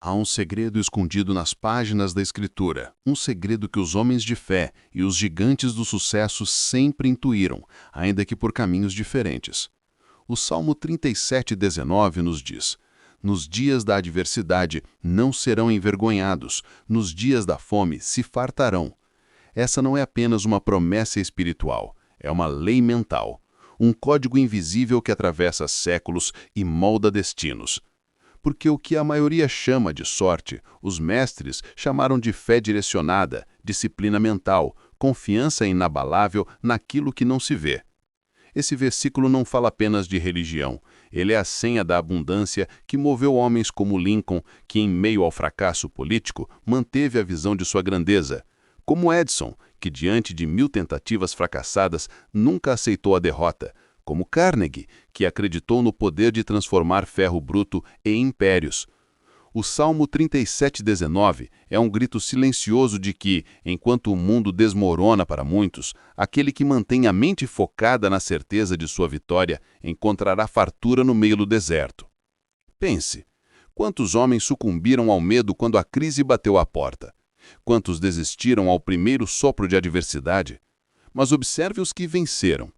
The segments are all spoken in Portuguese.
Há um segredo escondido nas páginas da Escritura, um segredo que os homens de fé e os gigantes do sucesso sempre intuíram, ainda que por caminhos diferentes. O Salmo 37:19 nos diz: nos dias da adversidade não serão envergonhados, nos dias da fome se fartarão. Essa não é apenas uma promessa espiritual, é uma lei mental, um código invisível que atravessa séculos e molda destinos. Porque o que a maioria chama de sorte, os mestres chamaram de fé direcionada, disciplina mental, confiança inabalável naquilo que não se vê. Esse versículo não fala apenas de religião, ele é a senha da abundância que moveu homens como Lincoln, que em meio ao fracasso político manteve a visão de sua grandeza, como Edison, que diante de 1000 tentativas fracassadas nunca aceitou a derrota, como Carnegie, que acreditou no poder de transformar ferro bruto em impérios. O Salmo 37:19 é um grito silencioso de que, enquanto o mundo desmorona para muitos, aquele que mantém a mente focada na certeza de sua vitória encontrará fartura no meio do deserto. Pense, quantos homens sucumbiram ao medo quando a crise bateu à porta? Quantos desistiram ao primeiro sopro de adversidade? Mas observe os que venceram.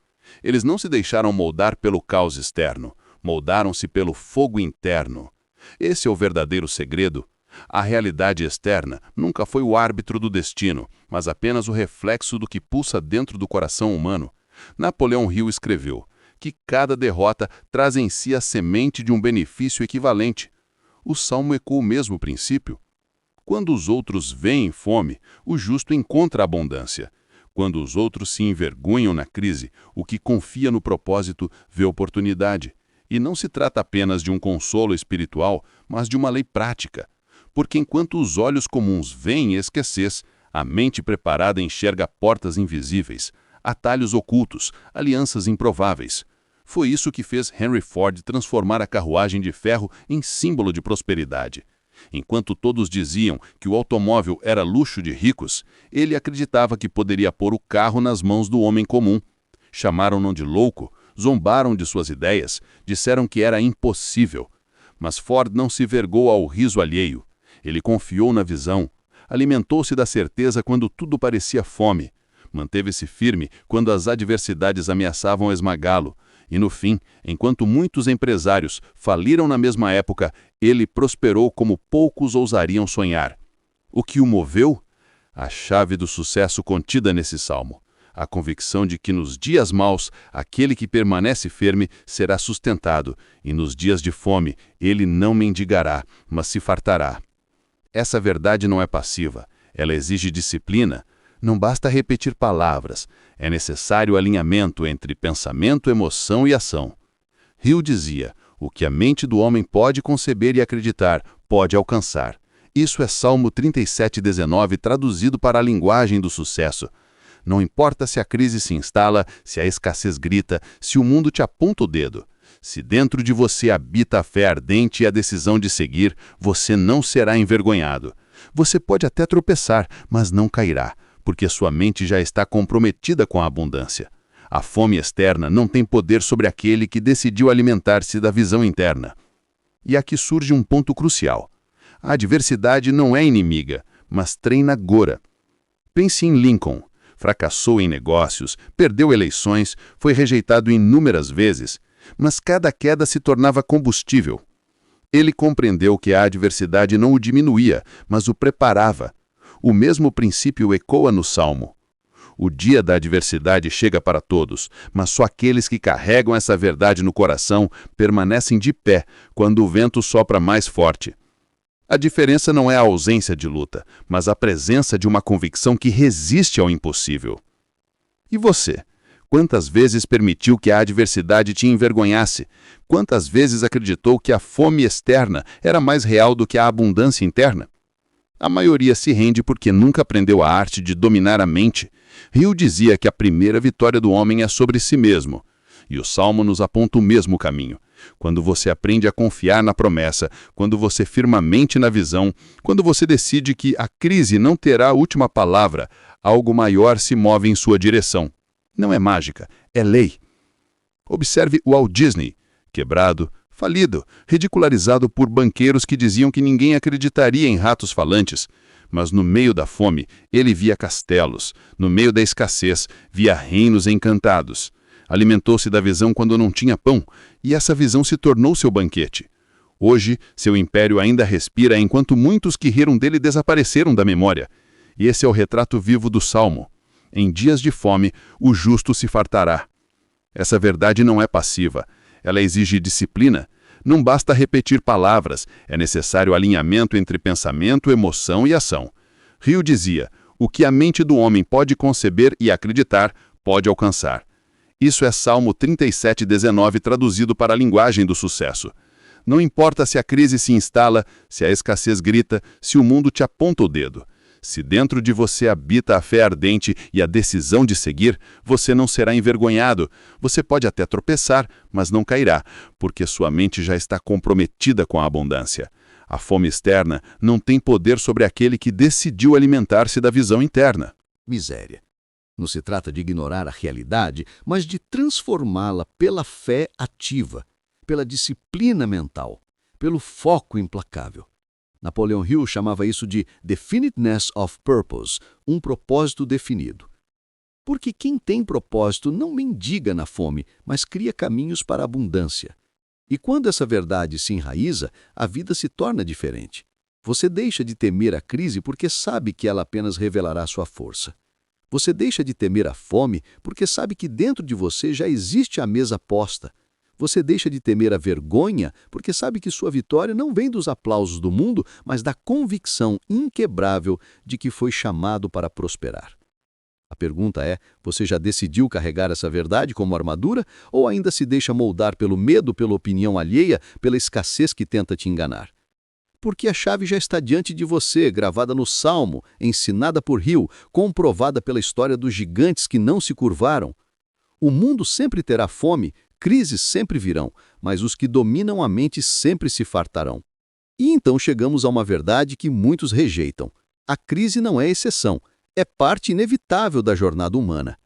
Eles não se deixaram moldar pelo caos externo, moldaram-se pelo fogo interno. Esse é o verdadeiro segredo. A realidade externa nunca foi o árbitro do destino, mas apenas o reflexo do que pulsa dentro do coração humano. Napoleão Hill escreveu que cada derrota traz em si a semente de um benefício equivalente. O Salmo ecoa o mesmo princípio. Quando os outros veem fome, o justo encontra abundância. Quando os outros se envergonham na crise, o que confia no propósito vê oportunidade. E não se trata apenas de um consolo espiritual, mas de uma lei prática. Porque enquanto os olhos comuns veem escassez, a mente preparada enxerga portas invisíveis, atalhos ocultos, alianças improváveis. Foi isso que fez Henry Ford transformar a carruagem de ferro em símbolo de prosperidade. Enquanto todos diziam que o automóvel era luxo de ricos, ele acreditava que poderia pôr o carro nas mãos do homem comum. Chamaram-no de louco, zombaram de suas ideias, disseram que era impossível. Mas Ford não se vergou ao riso alheio. Ele confiou na visão, alimentou-se da certeza quando tudo parecia fome, manteve-se firme quando as adversidades ameaçavam esmagá-lo, e no fim, enquanto muitos empresários faliram na mesma época, ele prosperou como poucos ousariam sonhar. O que o moveu? A chave do sucesso contida nesse salmo. A convicção de que nos dias maus, aquele que permanece firme será sustentado, e nos dias de fome, ele não mendigará, mas se fartará. Essa verdade não é passiva, ela exige disciplina. Não basta repetir palavras, é necessário alinhamento entre pensamento, emoção e ação. Hill dizia, o que a mente do homem pode conceber e acreditar, pode alcançar. Isso é Salmo 37:19 traduzido para a linguagem do sucesso. Não importa se a crise se instala, se a escassez grita, se o mundo te aponta o dedo. Se dentro de você habita a fé ardente e a decisão de seguir, você não será envergonhado. Você pode até tropeçar, mas não cairá, porque sua mente já está comprometida com a abundância. A fome externa não tem poder sobre aquele que decidiu alimentar-se da visão interna. E aqui surge um ponto crucial. A adversidade não é inimiga, mas treinadora. Pense em Lincoln. Fracassou em negócios, perdeu eleições, foi rejeitado inúmeras vezes, mas cada queda se tornava combustível. Ele compreendeu que a adversidade não o diminuía, mas o preparava. O mesmo princípio ecoa no Salmo. O dia da adversidade chega para todos, mas só aqueles que carregam essa verdade no coração permanecem de pé quando o vento sopra mais forte. A diferença não é a ausência de luta, mas a presença de uma convicção que resiste ao impossível. E você? Quantas vezes permitiu que a adversidade te envergonhasse? Quantas vezes acreditou que a fome externa era mais real do que a abundância interna? A maioria se rende porque nunca aprendeu a arte de dominar a mente. Hill dizia que a primeira vitória do homem é sobre si mesmo. E o Salmo nos aponta o mesmo caminho. Quando você aprende a confiar na promessa, quando você firma a mente na visão, quando você decide que a crise não terá a última palavra, algo maior se move em sua direção. Não é mágica, é lei. Observe Walt Disney. Quebrado, Falido, ridicularizado por banqueiros que diziam que ninguém acreditaria em ratos falantes. Mas no meio da fome, ele via castelos. No meio da escassez, via reinos encantados. Alimentou-se da visão quando não tinha pão, e essa visão se tornou seu banquete. Hoje, seu império ainda respira enquanto muitos que riram dele desapareceram da memória. E esse é o retrato vivo do Salmo. Em dias de fome, o justo se fartará. Essa verdade não é passiva. Ela exige disciplina. Não basta repetir palavras, é necessário alinhamento entre pensamento, emoção e ação. Rio dizia, o que a mente do homem pode conceber e acreditar, pode alcançar. Isso é Salmo 37:19 traduzido para a linguagem do sucesso. Não importa se a crise se instala, se a escassez grita, se o mundo te aponta o dedo. Se dentro de você habita a fé ardente e a decisão de seguir, você não será envergonhado. Você pode até tropeçar, mas não cairá, porque sua mente já está comprometida com a abundância. A fome externa não tem poder sobre aquele que decidiu alimentar-se da visão interna. Miséria. Não se trata de ignorar a realidade, mas de transformá-la pela fé ativa, pela disciplina mental, pelo foco implacável. Napoleon Hill chamava isso de definiteness of purpose, um propósito definido. Porque quem tem propósito não mendiga na fome, mas cria caminhos para a abundância. E quando essa verdade se enraiza, a vida se torna diferente. Você deixa de temer a crise porque sabe que ela apenas revelará sua força. Você deixa de temer a fome porque sabe que dentro de você já existe a mesa posta. Você deixa de temer a vergonha porque sabe que sua vitória não vem dos aplausos do mundo, mas da convicção inquebrável de que foi chamado para prosperar. A pergunta é, você já decidiu carregar essa verdade como armadura ou ainda se deixa moldar pelo medo, pela opinião alheia, pela escassez que tenta te enganar? Porque a chave já está diante de você, gravada no Salmo, ensinada por Hill, comprovada pela história dos gigantes que não se curvaram. O mundo sempre terá fome, crises sempre virão, mas os que dominam a mente sempre se fartarão. E então chegamos a uma verdade que muitos rejeitam. A crise não é exceção, é parte inevitável da jornada humana.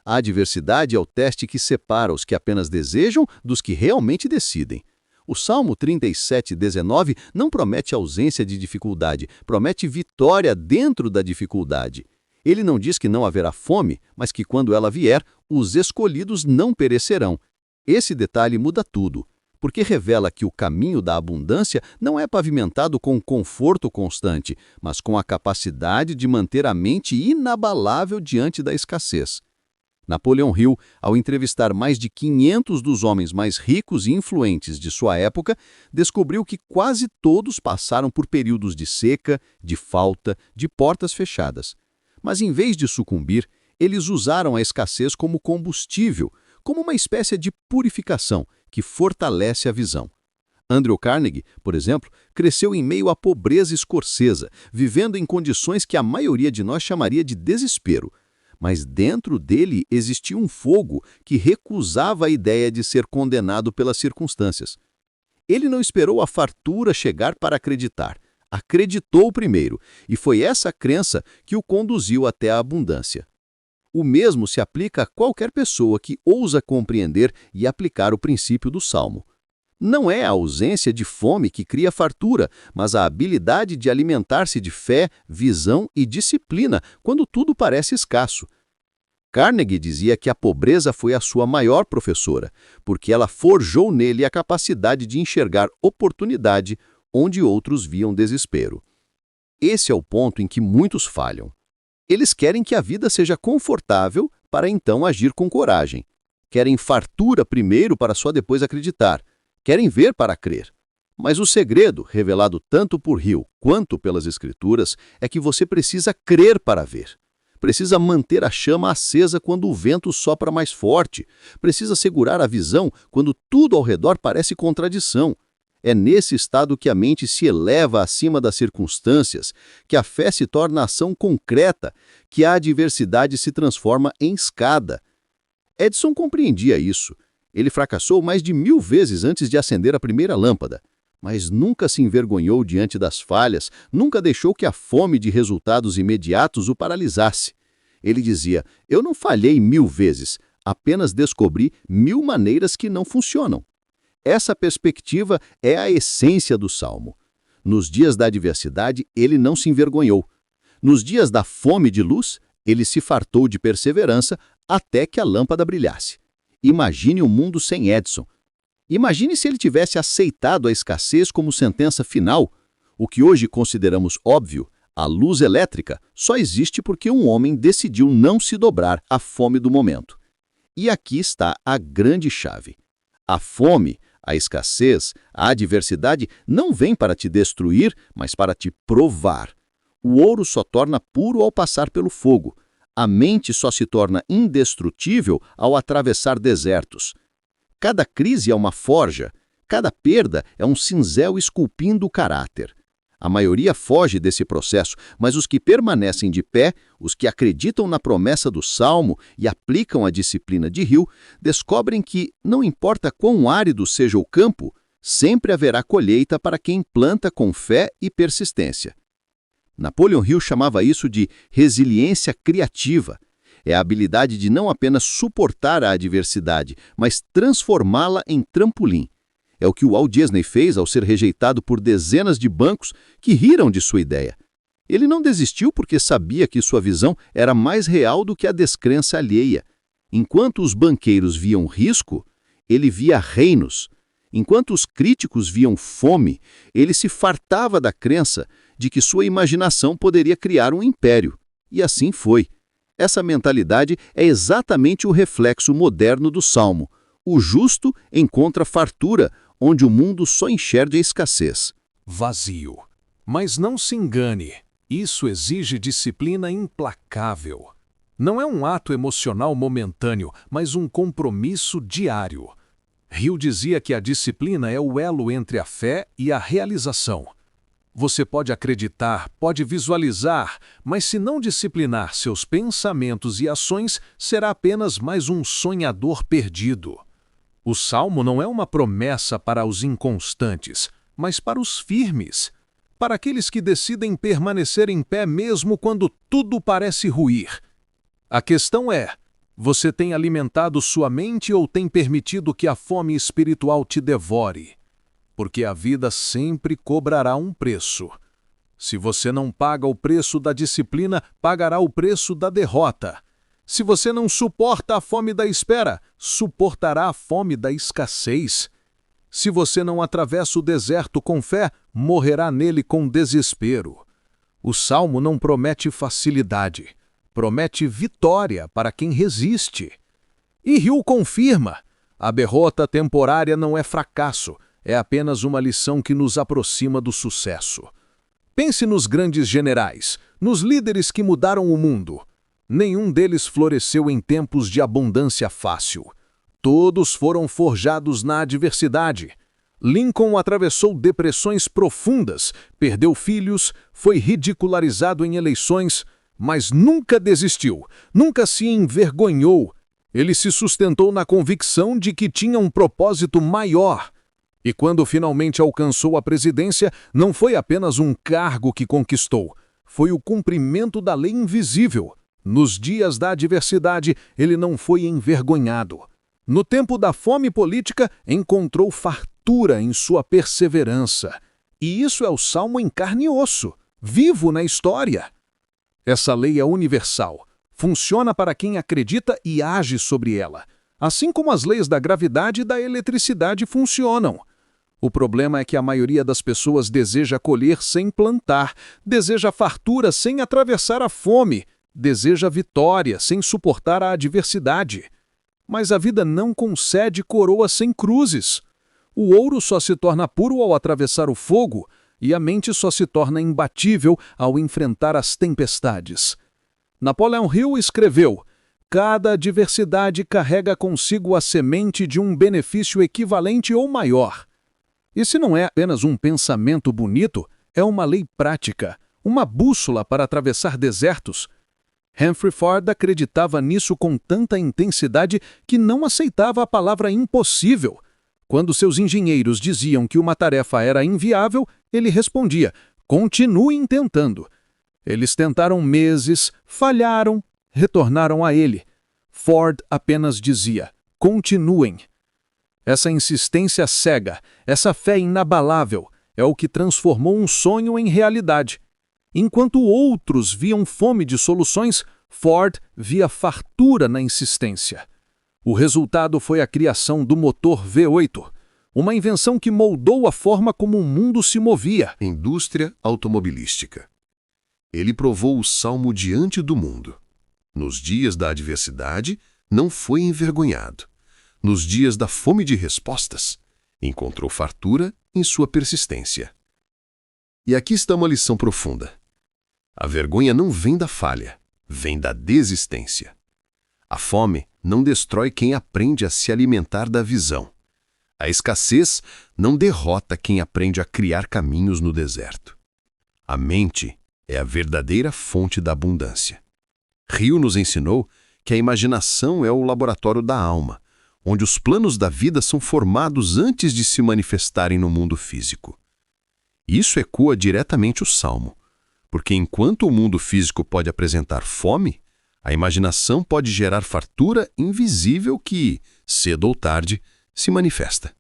A adversidade é o teste que separa os que apenas desejam dos que realmente decidem. O Salmo 37:19 não promete ausência de dificuldade, promete vitória dentro da dificuldade. Ele não diz que não haverá fome, mas que quando ela vier, os escolhidos não perecerão. Esse detalhe muda tudo, porque revela que o caminho da abundância não é pavimentado com conforto constante, mas com a capacidade de manter a mente inabalável diante da escassez. Napoleon Hill, ao entrevistar mais de 500 dos homens mais ricos e influentes de sua época, descobriu que quase todos passaram por períodos de seca, de falta, de portas fechadas. Mas em vez de sucumbir, eles usaram a escassez como combustível, como uma espécie de purificação que fortalece a visão. Andrew Carnegie, por exemplo, cresceu em meio à pobreza escocesa, vivendo em condições que a maioria de nós chamaria de desespero. Mas dentro dele existia um fogo que recusava a ideia de ser condenado pelas circunstâncias. Ele não esperou a fartura chegar para acreditar. Acreditou primeiro, e foi essa crença que o conduziu até a abundância. O mesmo se aplica a qualquer pessoa que ousa compreender e aplicar o princípio do Salmo. Não é a ausência de fome que cria fartura, mas a habilidade de alimentar-se de fé, visão e disciplina quando tudo parece escasso. Carnegie dizia que a pobreza foi a sua maior professora, porque ela forjou nele a capacidade de enxergar oportunidade onde outros viam desespero. Esse é o ponto em que muitos falham. Eles querem que a vida seja confortável para então agir com coragem. Querem fartura primeiro para só depois acreditar. Querem ver para crer. Mas o segredo, revelado tanto por Hill quanto pelas Escrituras, é que você precisa crer para ver. Precisa manter a chama acesa quando o vento sopra mais forte. Precisa segurar a visão quando tudo ao redor parece contradição. É nesse estado que a mente se eleva acima das circunstâncias, que a fé se torna ação concreta, que a adversidade se transforma em escada. Edison compreendia isso. Ele fracassou mais de 1000 vezes antes de acender a primeira lâmpada. Mas nunca se envergonhou diante das falhas, nunca deixou que a fome de resultados imediatos o paralisasse. Ele dizia, eu não falhei 1000 vezes, apenas descobri 1000 maneiras que não funcionam. Essa perspectiva é a essência do Salmo. Nos dias da adversidade, ele não se envergonhou. Nos dias da fome de luz, ele se fartou de perseverança até que a lâmpada brilhasse. Imagine um mundo sem Edison. Imagine se ele tivesse aceitado a escassez como sentença final. O que hoje consideramos óbvio, a luz elétrica, só existe porque um homem decidiu não se dobrar à fome do momento. E aqui está a grande chave. A fome, a escassez, a adversidade não vem para te destruir, mas para te provar. O ouro só torna puro ao passar pelo fogo. A mente só se torna indestrutível ao atravessar desertos. Cada crise é uma forja, cada perda é um cinzel esculpindo o caráter. A maioria foge desse processo, mas os que permanecem de pé, os que acreditam na promessa do Salmo e aplicam a disciplina de Hill, descobrem que, não importa quão árido seja o campo, sempre haverá colheita para quem planta com fé e persistência. Napoleon Hill chamava isso de resiliência criativa. É a habilidade de não apenas suportar a adversidade, mas transformá-la em trampolim. É o que o Walt Disney fez ao ser rejeitado por dezenas de bancos que riram de sua ideia. Ele não desistiu porque sabia que sua visão era mais real do que a descrença alheia. Enquanto os banqueiros viam risco, ele via reinos. Enquanto os críticos viam fome, ele se fartava da crença de que sua imaginação poderia criar um império. E assim foi. Essa mentalidade é exatamente o reflexo moderno do Salmo. O justo encontra fartura, onde o mundo só enxerga a escassez. Vazio. Mas não se engane, isso exige disciplina implacável. Não é um ato emocional momentâneo, mas um compromisso diário. Hill dizia que a disciplina é o elo entre a fé e a realização. Você pode acreditar, pode visualizar, mas se não disciplinar seus pensamentos e ações, será apenas mais um sonhador perdido. O Salmo não é uma promessa para os inconstantes, mas para os firmes, para aqueles que decidem permanecer em pé mesmo quando tudo parece ruir. A questão é, você tem alimentado sua mente ou tem permitido que a fome espiritual te devore? Porque a vida sempre cobrará um preço. Se você não paga o preço da disciplina, pagará o preço da derrota. Se você não suporta a fome da espera, suportará a fome da escassez. Se você não atravessa o deserto com fé, morrerá nele com desespero. O Salmo não promete facilidade, promete vitória para quem resiste. E Hill confirma, a derrota temporária não é fracasso, é apenas uma lição que nos aproxima do sucesso. Pense nos grandes generais, nos líderes que mudaram o mundo. Nenhum deles floresceu em tempos de abundância fácil. Todos foram forjados na adversidade. Lincoln atravessou depressões profundas, perdeu filhos, foi ridicularizado em eleições, mas nunca desistiu, nunca se envergonhou. Ele se sustentou na convicção de que tinha um propósito maior. E quando finalmente alcançou a presidência, não foi apenas um cargo que conquistou, foi o cumprimento da lei invisível. Nos dias da adversidade, ele não foi envergonhado. No tempo da fome política, encontrou fartura em sua perseverança. E isso é o Salmo em carne e osso, vivo na história. Essa lei é universal, funciona para quem acredita e age sobre ela, assim como as leis da gravidade e da eletricidade funcionam. O problema é que a maioria das pessoas deseja colher sem plantar, deseja fartura sem atravessar a fome, deseja vitória sem suportar a adversidade. Mas a vida não concede coroa sem cruzes. O ouro só se torna puro ao atravessar o fogo, e a mente só se torna imbatível ao enfrentar as tempestades. Napoleon Hill escreveu: cada adversidade carrega consigo a semente de um benefício equivalente ou maior. E se não é apenas um pensamento bonito, é uma lei prática, uma bússola para atravessar desertos. Henry Ford acreditava nisso com tanta intensidade que não aceitava a palavra impossível. Quando seus engenheiros diziam que uma tarefa era inviável, ele respondia: continuem tentando. Eles tentaram meses, falharam, retornaram a ele. Ford apenas dizia: continuem. Essa insistência cega, essa fé inabalável, é o que transformou um sonho em realidade. Enquanto outros viam fome de soluções, Ford via fartura na insistência. O resultado foi a criação do motor V8, uma invenção que moldou a forma como o mundo se movia. Indústria automobilística. Ele provou o salmo diante do mundo. Nos dias da adversidade, não foi envergonhado. Nos dias da fome de respostas, encontrou fartura em sua persistência. E aqui está uma lição profunda. A vergonha não vem da falha, vem da desistência. A fome não destrói quem aprende a se alimentar da visão. A escassez não derrota quem aprende a criar caminhos no deserto. A mente é a verdadeira fonte da abundância. Rio nos ensinou que a imaginação é o laboratório da alma, onde os planos da vida são formados antes de se manifestarem no mundo físico. Isso ecoa diretamente o Salmo, porque enquanto o mundo físico pode apresentar fome, a imaginação pode gerar fartura invisível que, cedo ou tarde, se manifesta.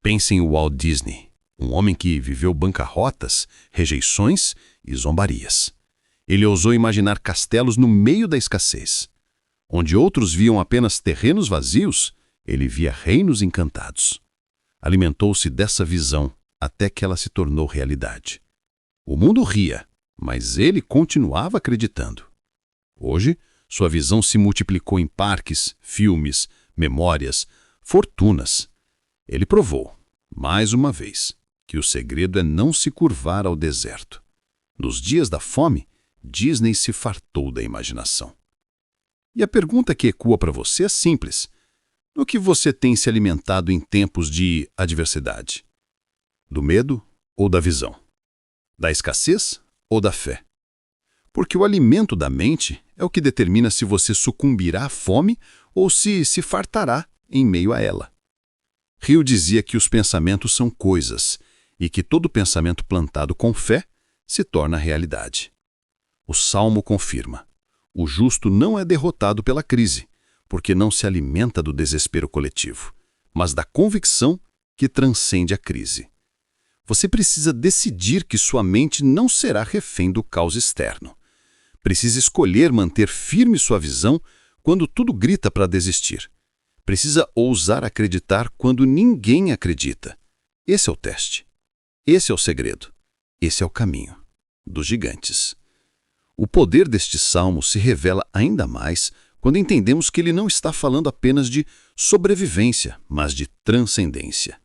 Pense em Walt Disney, um homem que viveu bancarrotas, rejeições e zombarias. Ele ousou imaginar castelos no meio da escassez. Onde outros viam apenas terrenos vazios, ele via reinos encantados. Alimentou-se dessa visão até que ela se tornou realidade. O mundo ria, mas ele continuava acreditando. Hoje, sua visão se multiplicou em parques, filmes, memórias, fortunas. Ele provou, mais uma vez, que o segredo é não se curvar ao deserto. Nos dias da fome, Disney se fartou da imaginação. E a pergunta que ecoa para você é simples. No que você tem se alimentado em tempos de adversidade? Do medo ou da visão? Da escassez ou da fé? Porque o alimento da mente é o que determina se você sucumbirá à fome ou se fartará em meio a ela. Rio dizia que os pensamentos são coisas e que todo pensamento plantado com fé se torna realidade. O Salmo confirma: o justo não é derrotado pela crise, porque não se alimenta do desespero coletivo, mas da convicção que transcende a crise. Você precisa decidir que sua mente não será refém do caos externo. Precisa escolher manter firme sua visão quando tudo grita para desistir. Precisa ousar acreditar quando ninguém acredita. Esse é o teste. Esse é o segredo. Esse é o caminho dos gigantes. O poder deste salmo se revela ainda mais quando entendemos que ele não está falando apenas de sobrevivência, mas de transcendência.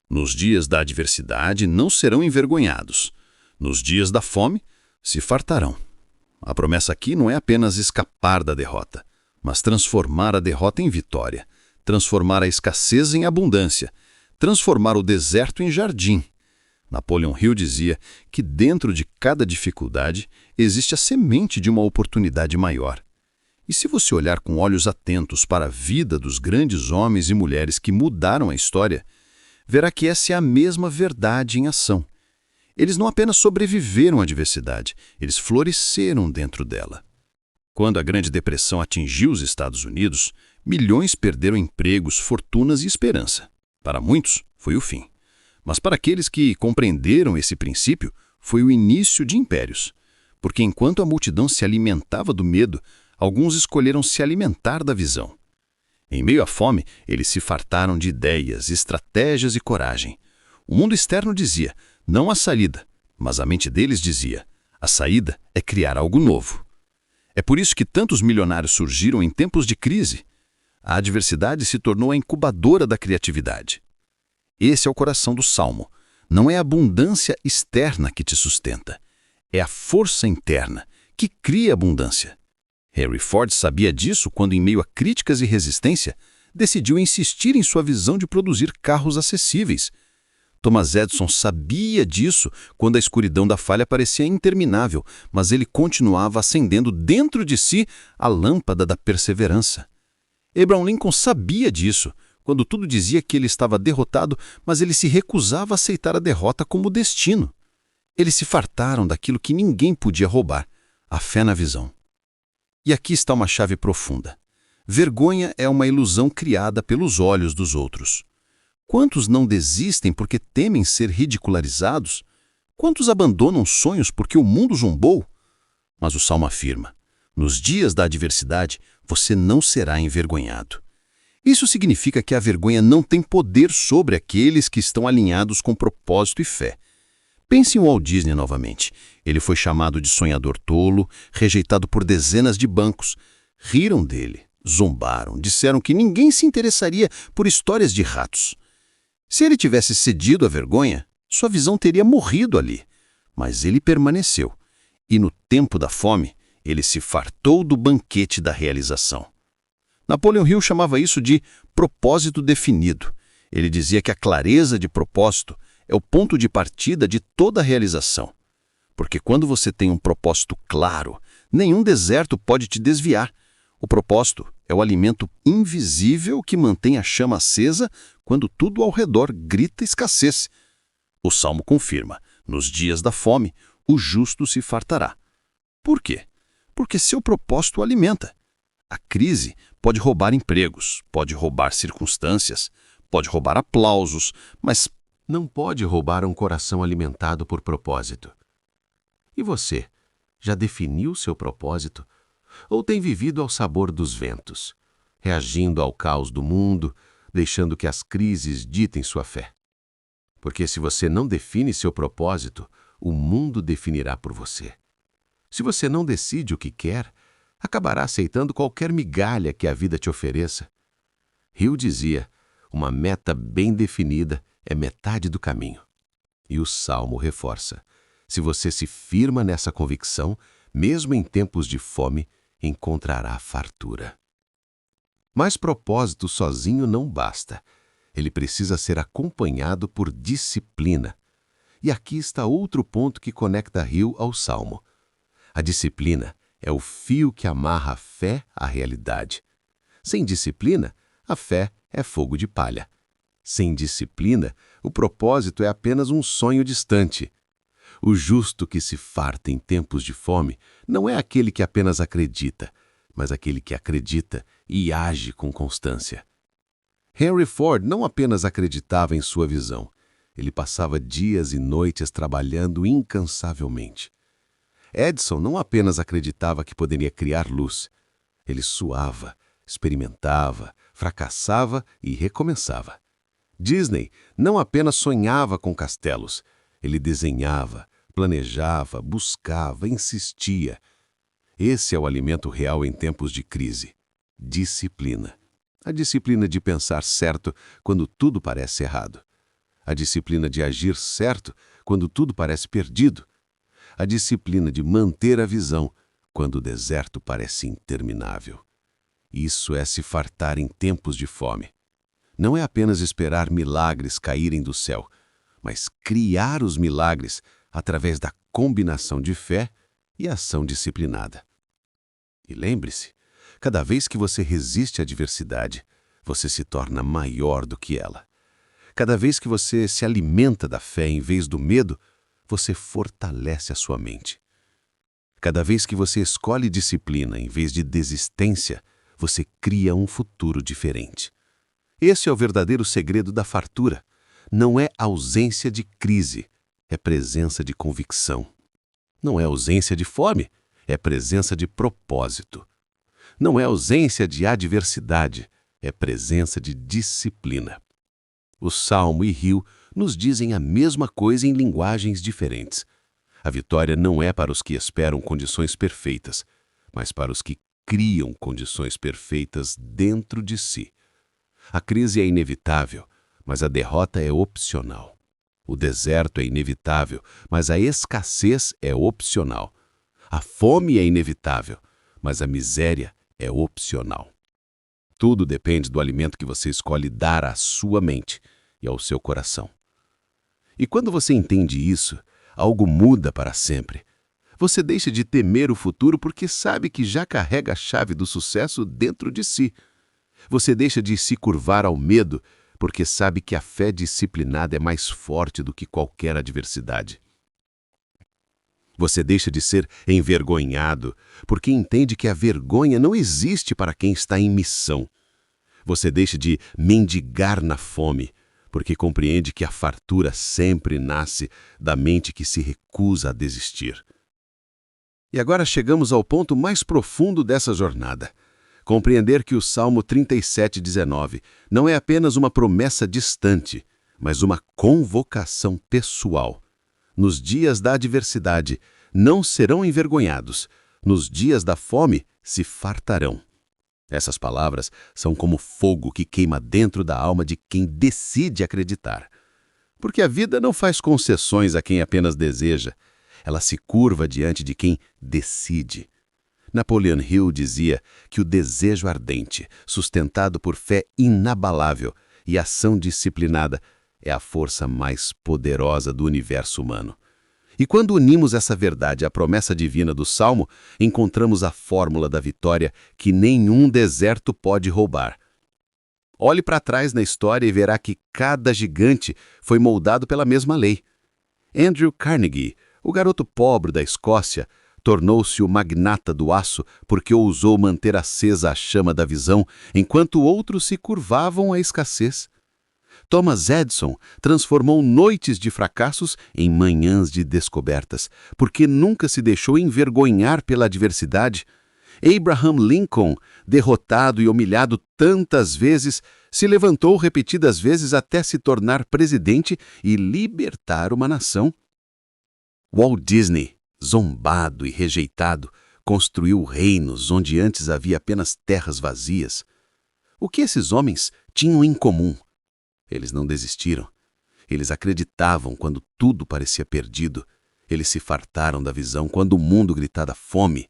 Nos dias da adversidade não serão envergonhados. Nos dias da fome se fartarão. A promessa aqui não é apenas escapar da derrota, mas transformar a derrota em vitória, transformar a escassez em abundância, transformar o deserto em jardim. Napoleon Hill dizia que dentro de cada dificuldade existe a semente de uma oportunidade maior. E se você olhar com olhos atentos para a vida dos grandes homens e mulheres que mudaram a história, verá que essa é a mesma verdade em ação. Eles não apenas sobreviveram à adversidade, eles floresceram dentro dela. Quando a Grande Depressão atingiu os Estados Unidos, milhões perderam empregos, fortunas e esperança. Para muitos, foi o fim. Mas para aqueles que compreenderam esse princípio, foi o início de impérios. Porque enquanto a multidão se alimentava do medo, alguns escolheram se alimentar da visão. Em meio à fome, eles se fartaram de ideias, estratégias e coragem. O mundo externo dizia: não há saída, mas a mente deles dizia: a saída é criar algo novo. É por isso que tantos milionários surgiram em tempos de crise. A adversidade se tornou a incubadora da criatividade. Esse é o coração do Salmo. Não é a abundância externa que te sustenta. É a força interna que cria abundância. Henry Ford sabia disso quando, em meio a críticas e resistência, decidiu insistir em sua visão de produzir carros acessíveis. Thomas Edison sabia disso quando a escuridão da falha parecia interminável, mas ele continuava acendendo dentro de si a lâmpada da perseverança. Abraham Lincoln sabia disso quando tudo dizia que ele estava derrotado, mas ele se recusava a aceitar a derrota como destino. Eles se fartaram daquilo que ninguém podia roubar: a fé na visão. E aqui está uma chave profunda. Vergonha é uma ilusão criada pelos olhos dos outros. Quantos não desistem porque temem ser ridicularizados? Quantos abandonam sonhos porque o mundo zombou? Mas o Salmo afirma: nos dias da adversidade, você não será envergonhado. Isso significa que a vergonha não tem poder sobre aqueles que estão alinhados com propósito e fé. Pense em Walt Disney novamente. Ele foi chamado de sonhador tolo, rejeitado por dezenas de bancos. Riram dele, zombaram, disseram que ninguém se interessaria por histórias de ratos. Se ele tivesse cedido à vergonha, sua visão teria morrido ali. Mas ele permaneceu. E no tempo da fome, ele se fartou do banquete da realização. Napoleon Hill chamava isso de propósito definido. Ele dizia que a clareza de propósito é o ponto de partida de toda a realização. Porque quando você tem um propósito claro, nenhum deserto pode te desviar. O propósito é o alimento invisível que mantém a chama acesa quando tudo ao redor grita escassez. O Salmo confirma: nos dias da fome, o justo se fartará. Por quê? Porque seu propósito o alimenta. A crise pode roubar empregos, pode roubar circunstâncias, pode roubar aplausos, mas não pode roubar um coração alimentado por propósito. E você, já definiu seu propósito? Ou tem vivido ao sabor dos ventos, reagindo ao caos do mundo, deixando que as crises ditem sua fé? Porque se você não define seu propósito, o mundo definirá por você. Se você não decide o que quer, acabará aceitando qualquer migalha que a vida te ofereça. Hill dizia: uma meta bem definida é metade do caminho. E o Salmo reforça: se você se firma nessa convicção, mesmo em tempos de fome, encontrará fartura. Mas propósito sozinho não basta. Ele precisa ser acompanhado por disciplina. E aqui está outro ponto que conecta Hill ao Salmo. A disciplina é o fio que amarra a fé à realidade. Sem disciplina, a fé é fogo de palha. Sem disciplina, o propósito é apenas um sonho distante. O justo que se farta em tempos de fome não é aquele que apenas acredita, mas aquele que acredita e age com constância. Henry Ford não apenas acreditava em sua visão, ele passava dias e noites trabalhando incansavelmente. Edison não apenas acreditava que poderia criar luz, ele suava, experimentava, fracassava e recomeçava. Disney não apenas sonhava com castelos, ele desenhava, planejava, buscava, insistia. Esse é o alimento real em tempos de crise. Disciplina. A disciplina de pensar certo quando tudo parece errado. A disciplina de agir certo quando tudo parece perdido. A disciplina de manter a visão quando o deserto parece interminável. Isso é se fartar em tempos de fome. Não é apenas esperar milagres caírem do céu, mas criar os milagres através da combinação de fé e ação disciplinada. E lembre-se, cada vez que você resiste à adversidade, você se torna maior do que ela. Cada vez que você se alimenta da fé em vez do medo, você fortalece a sua mente. Cada vez que você escolhe disciplina em vez de desistência, você cria um futuro diferente. Esse é o verdadeiro segredo da fartura. Não é ausência de crise, é presença de convicção. Não é ausência de fome, é presença de propósito. Não é ausência de adversidade, é presença de disciplina. O Salmo e Hill nos dizem a mesma coisa em linguagens diferentes. A vitória não é para os que esperam condições perfeitas, mas para os que criam condições perfeitas dentro de si. A crise é inevitável, mas a derrota é opcional. O deserto é inevitável, mas a escassez é opcional. A fome é inevitável, mas a miséria é opcional. Tudo depende do alimento que você escolhe dar à sua mente e ao seu coração. E quando você entende isso, algo muda para sempre. Você deixa de temer o futuro porque sabe que já carrega a chave do sucesso dentro de si. Você deixa de se curvar ao medo porque sabe que a fé disciplinada é mais forte do que qualquer adversidade. Você deixa de ser envergonhado, porque entende que a vergonha não existe para quem está em missão. Você deixa de mendigar na fome, porque compreende que a fartura sempre nasce da mente que se recusa a desistir. E agora chegamos ao ponto mais profundo dessa jornada. Compreender que o Salmo 37:19 não é apenas uma promessa distante, mas uma convocação pessoal. Nos dias da adversidade, não serão envergonhados. Nos dias da fome, se fartarão. Essas palavras são como fogo que queima dentro da alma de quem decide acreditar. Porque a vida não faz concessões a quem apenas deseja. Ela se curva diante de quem decide. Napoleon Hill dizia que o desejo ardente, sustentado por fé inabalável e ação disciplinada, é a força mais poderosa do universo humano. E quando unimos essa verdade à promessa divina do Salmo, encontramos a fórmula da vitória que nenhum deserto pode roubar. Olhe para trás na história e verá que cada gigante foi moldado pela mesma lei. Andrew Carnegie, o garoto pobre da Escócia, tornou-se o magnata do aço porque ousou manter acesa a chama da visão, enquanto outros se curvavam à escassez. Thomas Edison transformou noites de fracassos em manhãs de descobertas, porque nunca se deixou envergonhar pela adversidade. Abraham Lincoln, derrotado e humilhado tantas vezes, se levantou repetidas vezes até se tornar presidente e libertar uma nação. Walt Disney, zombado e rejeitado, construiu reinos onde antes havia apenas terras vazias. O que esses homens tinham em comum? Eles não desistiram. Eles acreditavam quando tudo parecia perdido. Eles se fartaram da visão quando o mundo gritava fome.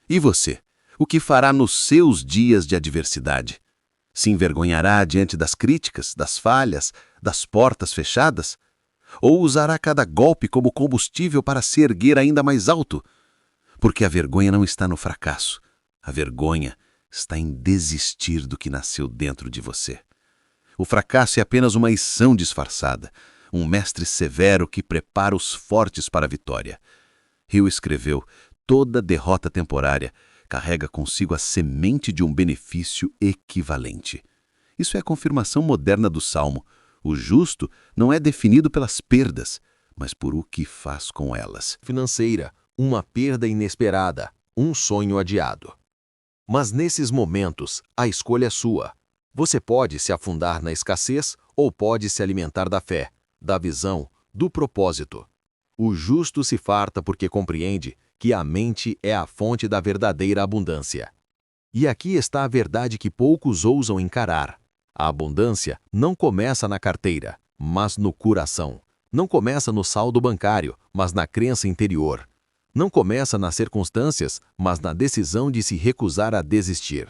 E você? O que fará nos seus dias de adversidade? Se envergonhará diante das críticas, das falhas, das portas fechadas? Ou usará cada golpe como combustível para se erguer ainda mais alto? Porque a vergonha não está no fracasso. A vergonha está em desistir do que nasceu dentro de você. O fracasso é apenas uma lição disfarçada, um mestre severo que prepara os fortes para a vitória. Hill escreveu: toda derrota temporária carrega consigo a semente de um benefício equivalente. Isso é a confirmação moderna do Salmo. O justo não é definido pelas perdas, mas por o que faz com elas. Financeira, uma perda inesperada, um sonho adiado. Mas nesses momentos, a escolha é sua. Você pode se afundar na escassez ou pode se alimentar da fé, da visão, do propósito. O justo se farta porque compreende que a mente é a fonte da verdadeira abundância. E aqui está a verdade que poucos ousam encarar. A abundância não começa na carteira, mas no coração. Não começa no saldo bancário, mas na crença interior. Não começa nas circunstâncias, mas na decisão de se recusar a desistir.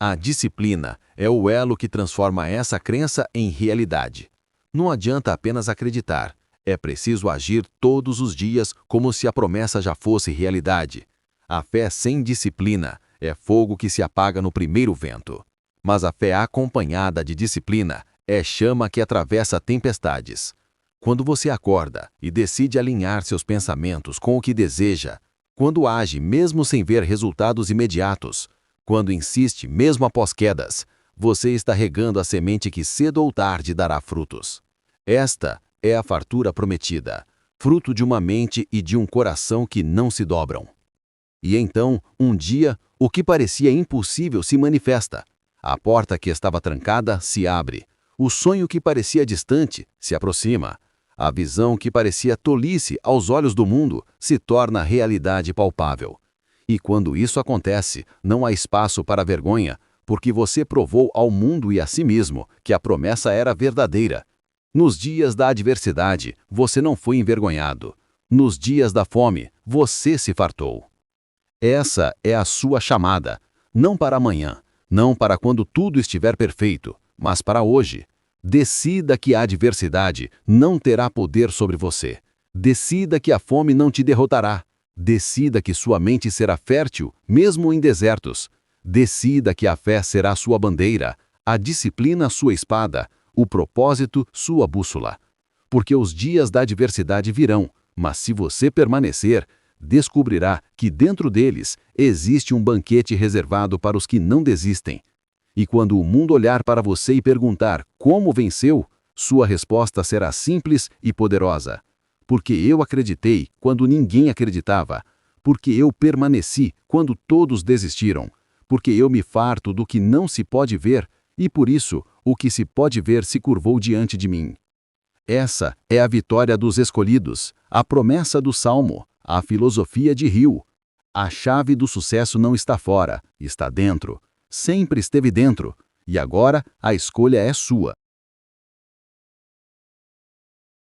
A disciplina é o elo que transforma essa crença em realidade. Não adianta apenas acreditar, é preciso agir todos os dias como se a promessa já fosse realidade. A fé sem disciplina é fogo que se apaga no primeiro vento. Mas a fé acompanhada de disciplina é chama que atravessa tempestades. Quando você acorda e decide alinhar seus pensamentos com o que deseja, quando age mesmo sem ver resultados imediatos, quando insiste mesmo após quedas, você está regando a semente que cedo ou tarde dará frutos. Esta é a fartura prometida, fruto de uma mente e de um coração que não se dobram. E então, um dia, o que parecia impossível se manifesta. A porta que estava trancada se abre. O sonho que parecia distante se aproxima. A visão que parecia tolice aos olhos do mundo se torna realidade palpável. E quando isso acontece, não há espaço para vergonha, porque você provou ao mundo e a si mesmo que a promessa era verdadeira. Nos dias da adversidade, você não foi envergonhado. Nos dias da fome, você se fartou. Essa é a sua chamada, não para amanhã, não para quando tudo estiver perfeito, mas para hoje. Decida que a adversidade não terá poder sobre você. Decida que a fome não te derrotará. Decida que sua mente será fértil, mesmo em desertos. Decida que a fé será sua bandeira, a disciplina sua espada, o propósito sua bússola. Porque os dias da adversidade virão, mas se você permanecer, descobrirá que dentro deles existe um banquete reservado para os que não desistem. E quando o mundo olhar para você e perguntar como venceu, sua resposta será simples e poderosa. Porque eu acreditei quando ninguém acreditava. Porque eu permaneci quando todos desistiram. Porque eu me farto do que não se pode ver, e por isso o que se pode ver se curvou diante de mim. Essa é a vitória dos escolhidos, a promessa do Salmo, a filosofia de Hill. A chave do sucesso não está fora, está dentro. Sempre esteve dentro, e agora a escolha é sua.